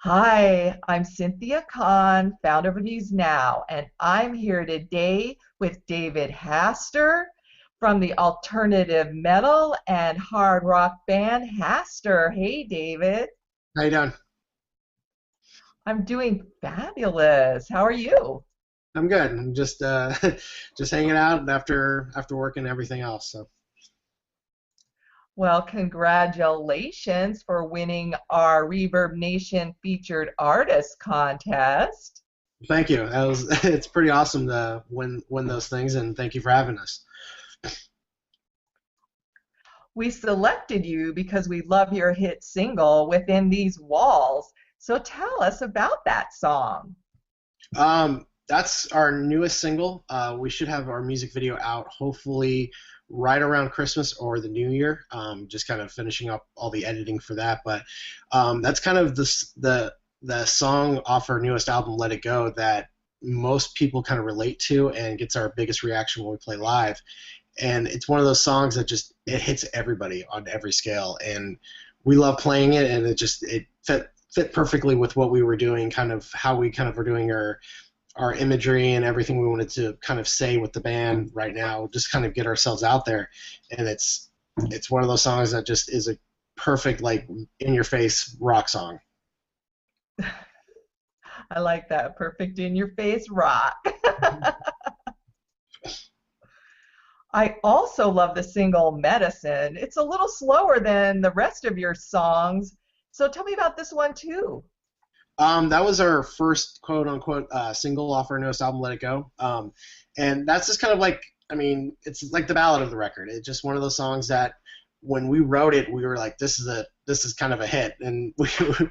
Hi, I'm Cynthia Kahn, founder of Amused Now, and I'm here today with David Haster from the alternative metal and hard rock band Haster. Hey, David. How you doing? I'm doing fabulous. How are you? I'm good. I'm just just hanging out after work and everything else. So Well, congratulations for winning our Reverb Nation featured artist contest. thank you. That was it's pretty awesome to win those things, and thank you for having us. We selected you because we love your hit single Within These Walls. So tell us about that song. That's our newest single. We should have our music video out hopefully right around Christmas or the New Year. Just kind of finishing up all the editing for that, but that's kind of the song off our newest album, Let It Go, that most people kind of relate to and gets our biggest reaction when we play live. And it's one of those songs that just it hits everybody on every scale, and we love playing it, and it fit perfectly with what we were doing, kind of how we kind of were doing our imagery and everything we wanted to kind of say with the band right now, just kind of get ourselves out there. And it's one of those songs that just is a perfect, like, in your face rock song. I like that. Perfect in your face rock. I also love the single Medicine. It's a little slower than the rest of your songs. So tell me about this one too. That was our first quote unquote single off our newest album, Let It Go. And that's just kind of like, I mean, it's like the ballad of the record. It's just one of those songs that when we wrote it, we were like, this is kind of a hit, and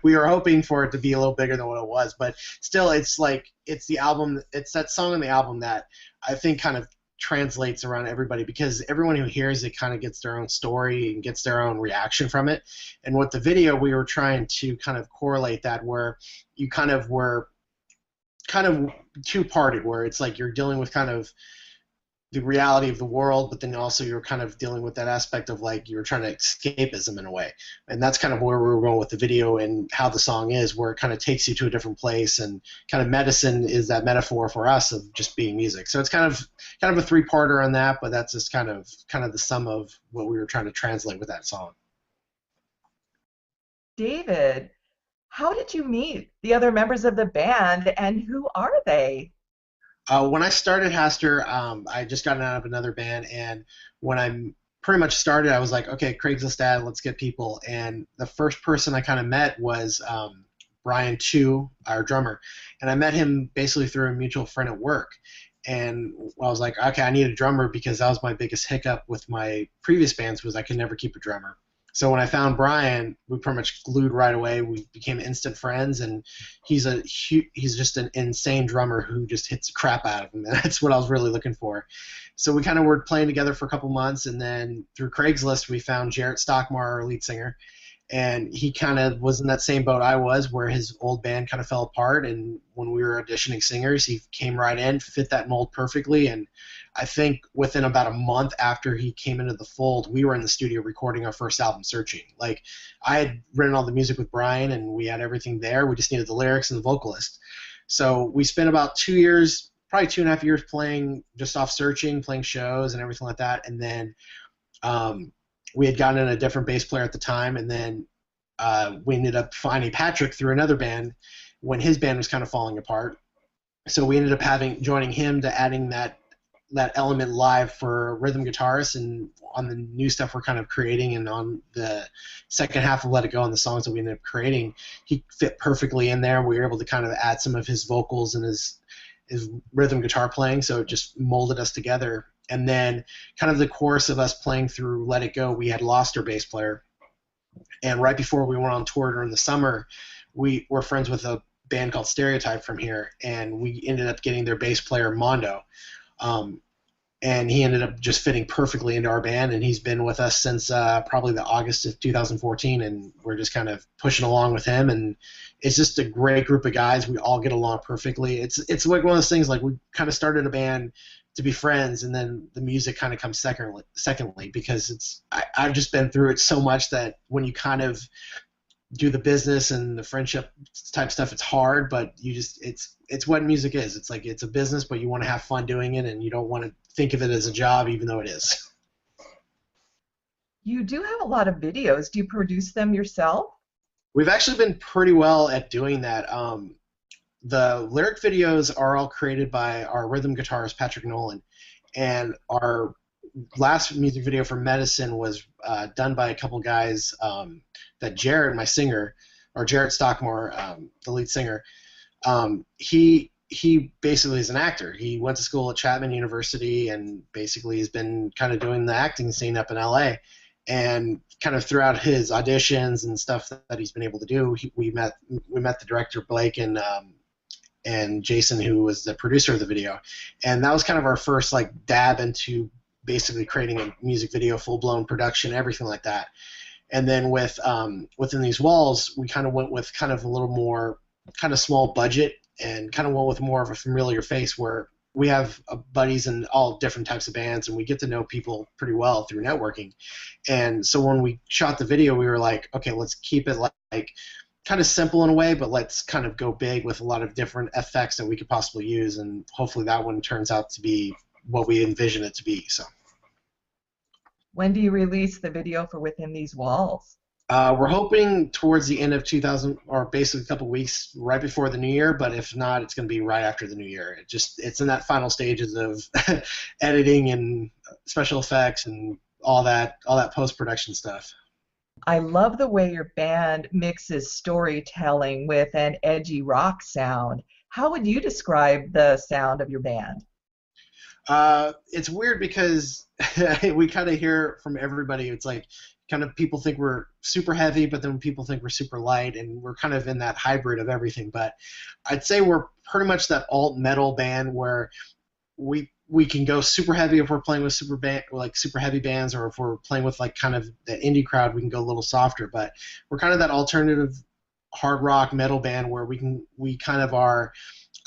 we were hoping for it to be a little bigger than what it was. But still, it's like it's that song on the album that I think kind of translates around everybody, because everyone who hears it kind of gets their own story and gets their own reaction from it. And with the video, we were trying to kind of correlate that, where you kind of were kind of two-parted, where it's like you're dealing with kind of the reality of the world, but then also you're kind of dealing with that aspect of like you're trying to escapism in a way. And that's kind of where we were going with the video and how the song is, where it kind of takes you to a different place, and kind of medicine is that metaphor for us of just being music. So it's kind of a three-parter on that, but that's just kind of the sum of what we were trying to translate with that song. David, how did you meet the other members of the band and who are they? When I started Haster, I just got out of another band, and when I pretty much started, I was like, okay, Craigslist ad, let's get people. And the first person I kind of met was Brian Chu, our drummer, and I met him basically through a mutual friend at work. And I was like, okay, I need a drummer, because that was my biggest hiccup with my previous bands, was I could never keep a drummer. So when I found Brian, we pretty much glued right away. We became instant friends, and he's just an insane drummer who just hits the crap out of him. And that's what I was really looking for. So we kind of were playing together for a couple months, and then through Craigslist, we found Jarrett Stockmar, our lead singer, and he kind of was in that same boat I was, where his old band kind of fell apart, and when we were auditioning singers, he came right in, fit that mold perfectly. And I think within about a month after he came into the fold, we were in the studio recording our first album, Searching. Like, I had written all the music with Brian, and we had everything there. We just needed the lyrics and the vocalist. So we spent about 2 years, probably 2.5 years, playing just off Searching, playing shows and everything like that. And then we had gotten a different bass player at the time, and then we ended up finding Patrick through another band when his band was kind of falling apart. So we ended up joining him to adding that element live for rhythm guitarists, and on the new stuff we're kind of creating, and on the second half of Let It Go, and the songs that we ended up creating, he fit perfectly in there. We were able to kind of add some of his vocals and his rhythm guitar playing, so it just molded us together. And then kind of the course of us playing through Let It Go, we had lost our bass player, and right before we went on tour during the summer, we were friends with a band called Stereotype from here, and we ended up getting their bass player, Mondo. Um, and he ended up just fitting perfectly into our band, and he's been with us since probably the August of 2014, and we're just kind of pushing along with him. And it's just a great group of guys. We all get along perfectly. It's like one of those things, like, we kind of started a band to be friends, and then the music kind of comes secondly, because I've just been through it so much that when you kind of do the business and the friendship type stuff, it's hard, but you just it's what music is. It's like it's a business, but you want to have fun doing it, and you don't want to think of it as a job, even though it is. You do have a lot of videos. Do you produce them yourself? We've actually been pretty well at doing that. The lyric videos are all created by our rhythm guitarist Patrick Nolan, and our last music video for Medicine was done by a couple guys that Jared, my singer, or Jared Stockmore, the lead singer, he basically is an actor. He went to school at Chapman University and basically has been kind of doing the acting scene up in LA. And kind of throughout his auditions and stuff that he's been able to do, we met the director Blake and Jason, who was the producer of the video, and that was kind of our first like dab into basically creating a music video, full blown production, everything like that. And then with Within These Walls, we kind of went with kind of a little more kind of small budget and kind of went with more of a familiar face where we have buddies in all different types of bands and we get to know people pretty well through networking. And so when we shot the video, we were like, okay, let's keep it like kind of simple in a way, but let's kind of go big with a lot of different effects that we could possibly use, and hopefully that one turns out to be what we envision it to be. So When do you release the video for Within These Walls? we're hoping towards the end of 2000, or basically a couple weeks right before the new year, but if not, it's going to be right after the new year. It's in that final stages of editing and special effects and all that post-production stuff. I love the way your band mixes storytelling with an edgy rock sound. How would you describe the sound of your band? It's weird because we kind of hear from everybody. It's like kind of people think we're super heavy, but then people think we're super light, and we're kind of in that hybrid of everything. But I'd say we're pretty much that alt metal band where we can go super heavy if we're playing with super heavy bands, or if we're playing with like kind of the indie crowd, we can go a little softer. But we're kind of that alternative hard rock metal band where we kind of are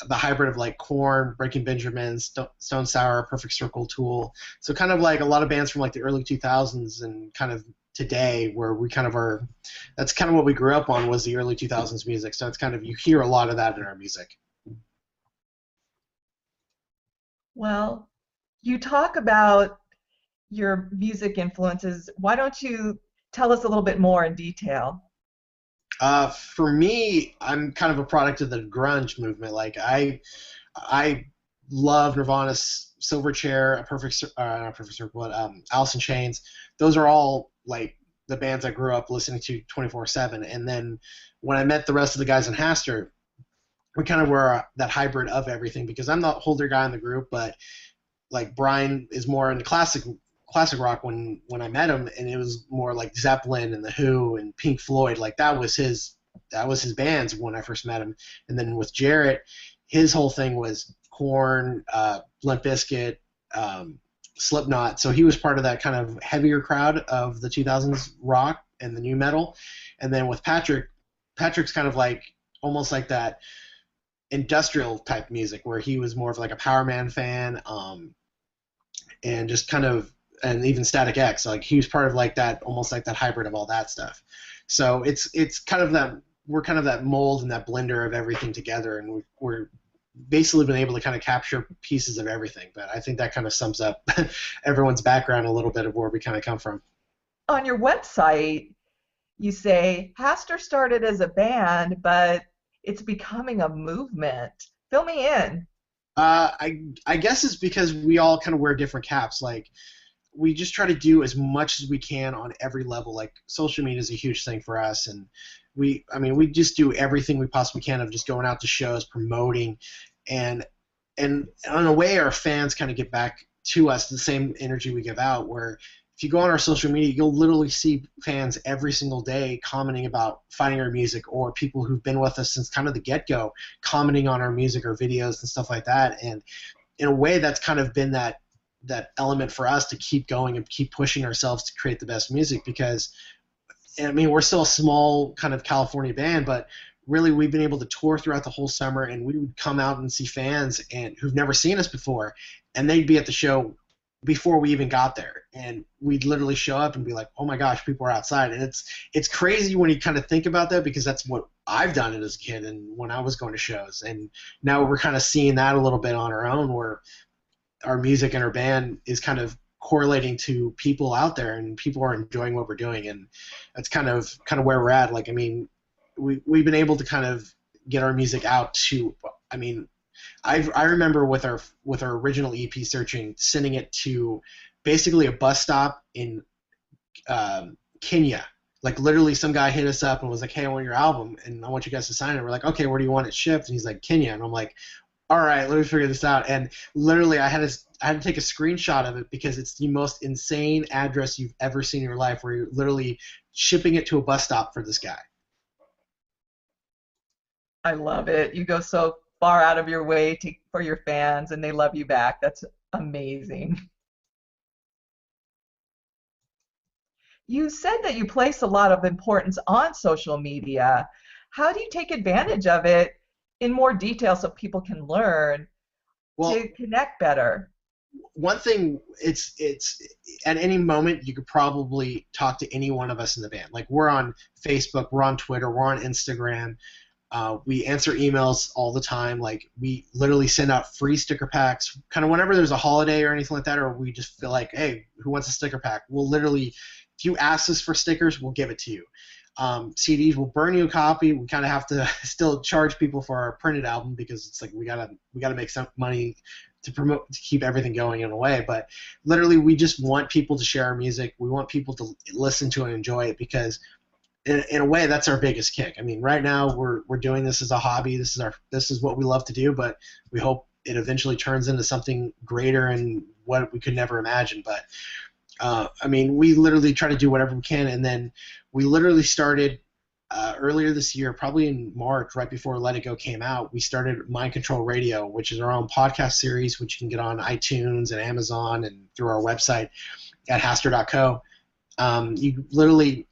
the hybrid of like Korn, Breaking Benjamin, Stone Sour, Perfect Circle, Tool. So kind of like a lot of bands from like the early 2000s and kind of today, where we kind of are. That's kind of what we grew up on, was the early 2000s music. So it's kind of, you hear a lot of that in our music. Well, you talk about your music influences. Why don't you tell us a little bit more in detail? For me, I'm kind of a product of the grunge movement. Like I love Nirvana's Silverchair, not Perfect Circle, but Alice in Chains. Those are all like the bands I grew up listening to 24/7. And then when I met the rest of the guys in Haster, we kind of were that hybrid of everything, because I'm the older guy in the group, but like Brian is more into classic rock when I met him, and it was more like Zeppelin and the Who and Pink Floyd. Like that was his bands when I first met him. And then with Jarrett, his whole thing was Korn, Limp Bizkit, Slipknot. So he was part of that kind of heavier crowd of the 2000s rock and the new metal. And then with Patrick's kind of like almost like that industrial type music, where he was more of like a Power Man fan, and just kind of, and even Static X, like he was part of like that, almost like that hybrid of all that stuff. So it's kind of that, we're kind of that mold and that blender of everything together, and we're basically been able to kind of capture pieces of everything. But I think that kind of sums up everyone's background a little bit of where we kind of come from. On your website, you say Haster started as a band, but it's becoming a movement. Fill me in. I guess it's because we all kind of wear different caps. Like we just try to do as much as we can on every level. Like social media is a huge thing for us, and we just do everything we possibly can of just going out to shows, promoting, and in a way our fans kind of get back to us the same energy we give out. Where if you go on our social media, you'll literally see fans every single day commenting about finding our music, or people who've been with us since kind of the get-go commenting on our music or videos and stuff like that. And in a way, that's kind of been that element for us to keep going and keep pushing ourselves to create the best music. Because I mean, we're still a small kind of California band, but really we've been able to tour throughout the whole summer, and we would come out and see fans and who've never seen us before, and they'd be at the show before we even got there. and we'd literally show up and be like, oh my gosh, people are outside. And it's crazy when you kind of think about that, because that's what I've done it as a kid and when I was going to shows. And now we're kind of seeing that a little bit on our own, where our music and our band is kind of correlating to people out there, and people are enjoying what we're doing. And that's kind of where we're at. Like, I mean, we've been able to kind of get our music out to, I mean, I remember with our original EP Searching, sending it to basically a bus stop in Kenya. Like, literally some guy hit us up and was like, hey, I want your album and I want you guys to sign it. We're like, okay, where do you want it shipped? And he's like, Kenya. And I'm like, all right, let me figure this out. And literally I had to take a screenshot of it, because it's the most insane address you've ever seen in your life, where you're literally shipping it to a bus stop for this guy. I love it. You go so far out of your way for your fans, and they love you back. That's amazing. You said that you place a lot of importance on social media. How do you take advantage of it in more detail so people can learn Well, to connect better? one thing, it's at any moment you could probably talk to any one of us in the band. Like, we're on Facebook, we're on Twitter, we're on Instagram. We answer emails all the time. Like, we literally send out free sticker packs kind of whenever there's a holiday or anything like that, or we just feel like, hey, who wants a sticker pack? We'll literally, if you ask us for stickers, we'll give it to you. CDs, we'll burn you a copy. We kind of have to still charge people for our printed album, because it's like we gotta make some money to promote, to keep everything going in a way. But literally, we just want people to share our music. We want people to listen to and enjoy it, because in a way, that's our biggest kick. I mean, right now we're doing this as a hobby. This is what we love to do, but we hope it eventually turns into something greater and what we could never imagine. But I mean, we literally try to do whatever we can, and then we literally started earlier this year, probably in March, right before Let It Go came out. We started Mind Control Radio, which is our own podcast series, which you can get on iTunes and Amazon and through our website at haster.co. You literally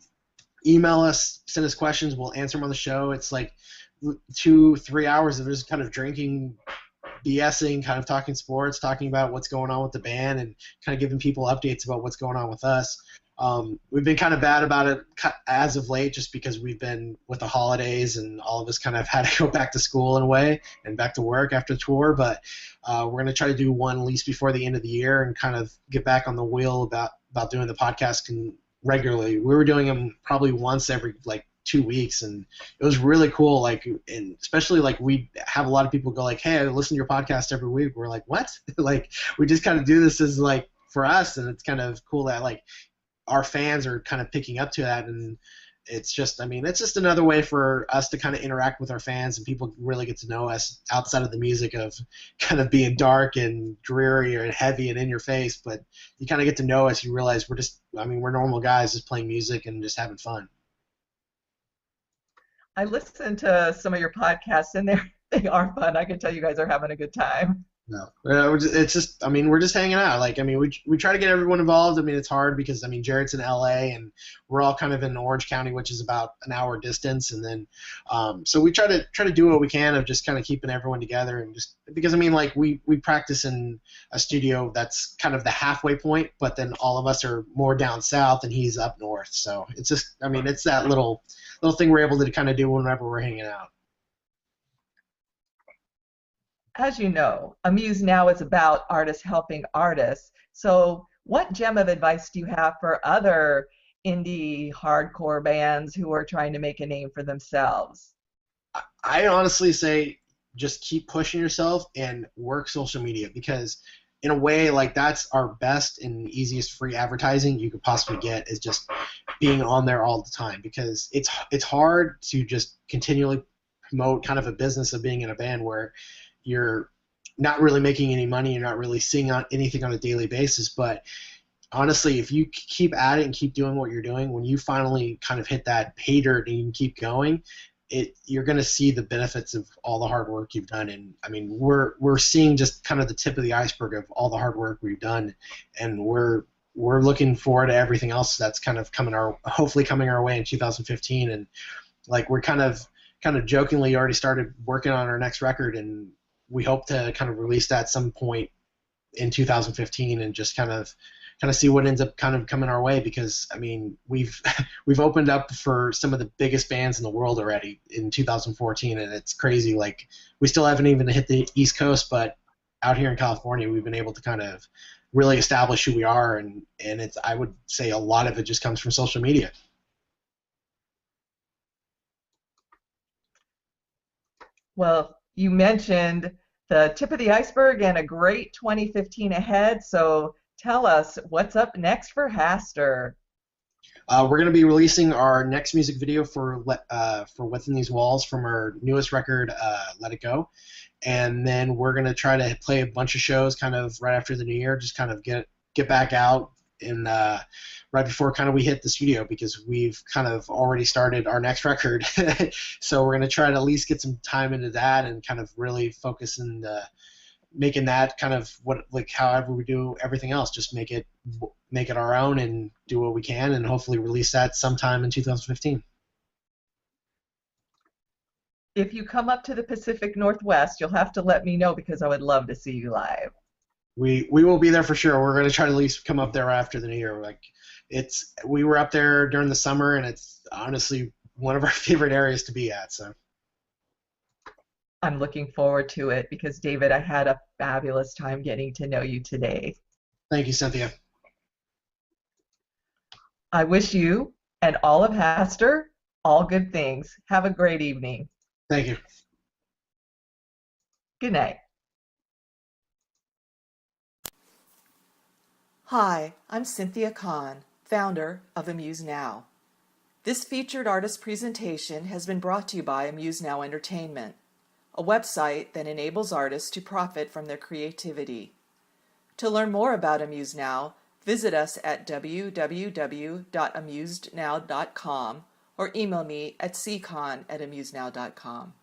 email us, send us questions, we'll answer them on the show. It's like 2-3 hours of just kind of drinking, BSing, kind of talking sports, talking about what's going on with the band, and kind of giving people updates about what's going on with us. We've been kind of bad about it as of late, just because we've been with the holidays and all of us kind of had to go back to school in a way and back to work after the tour. But we're going to try to do one at least before the end of the year and kind of get back on the wheel about doing the podcast regularly. We were doing them probably once every 2 weeks, and it was really cool. Like, and especially like we have a lot of people go like, hey, I listen to your podcast every week. We're like, what? Like, we just kind of do this as like for us, and it's kind of cool that like our fans are kind of picking up to that. And it's just, I mean, it's just another way for us to kind of interact with our fans, and people really get to know us outside of the music of kind of being dark and dreary and heavy and in your face. But you kind of get to know us, you realize we're normal guys just playing music and just having fun. I listened to some of your podcasts, and they are fun. I can tell you guys are having a good time. No, it's just, I mean, we're just hanging out. Like, I mean, we try to get everyone involved. I mean, it's hard because, I mean, Jared's in LA, and we're all kind of in Orange County, which is about an hour distance. And then, so we try to do what we can of just kind of keeping everyone together, and just because, I mean, like we practice in a studio that's kind of the halfway point, but then all of us are more down south and he's up north. So it's just, I mean, it's that little thing we're able to kind of do whenever we're hanging out. As you know, Amused Now is about artists helping artists. So what gem of advice do you have for other indie hardcore bands who are trying to make a name for themselves? I honestly say just keep pushing yourself and work social media, because in a way, like, that's our best and easiest free advertising you could possibly get, is just being on there all the time, because it's hard to just continually promote kind of a business of being in a band where you're not really making any money, you're not really seeing anything on a daily basis. But honestly, if you keep at it and keep doing what you're doing, when you finally kind of hit that pay dirt and you can keep going, you're going to see the benefits of all the hard work you've done. And I mean, we're seeing just kind of the tip of the iceberg of all the hard work we've done, and we're looking forward to everything else that's kind of hopefully coming our way in 2015. And like, we're kind of jokingly already started working on our next record, and we hope to kind of release that at some point in 2015, and just kind of kind of see what ends up kind of coming our way, because I mean we've we've opened up for some of the biggest bands in the world already in 2014, and it's crazy. Like we still haven't even hit the East Coast, but out here in California, we've been able to kind of really establish who we are, and it's, I would say a lot of it just comes from social media. Well, you mentioned the tip of the iceberg and a great 2015 ahead. So tell us what's up next for Haster. We're going to be releasing our next music video for Within These Walls from our newest record, Let It Go, and then we're going to try to play a bunch of shows kind of right after the new year, just kind of get back out in right before kind of we hit the studio, because we've kind of already started our next record. So we're going to try to at least get some time into that and kind of really focus in making that kind of what, like however we do everything else, just make it our own and do what we can, and hopefully release that sometime in 2015. If you come up to the Pacific Northwest, you'll have to let me know because I would love to see you live. We will be there for sure. We're going to try to at least come up there after the new year. Like we were up there during the summer, and it's honestly one of our favorite areas to be at. So I'm looking forward to it because, David, I had a fabulous time getting to know you today. thank you, Cynthia. I wish you and all of Haster all good things. Have a great evening. Thank you. Good night. Hi, I'm Cynthia Kahn, founder of Amused Now. This featured artist presentation has been brought to you by Amused Now Entertainment, a website that enables artists to profit from their creativity. To learn more about Amused Now, visit us at www.amusednow.com or email me at ccon@amusednow.com.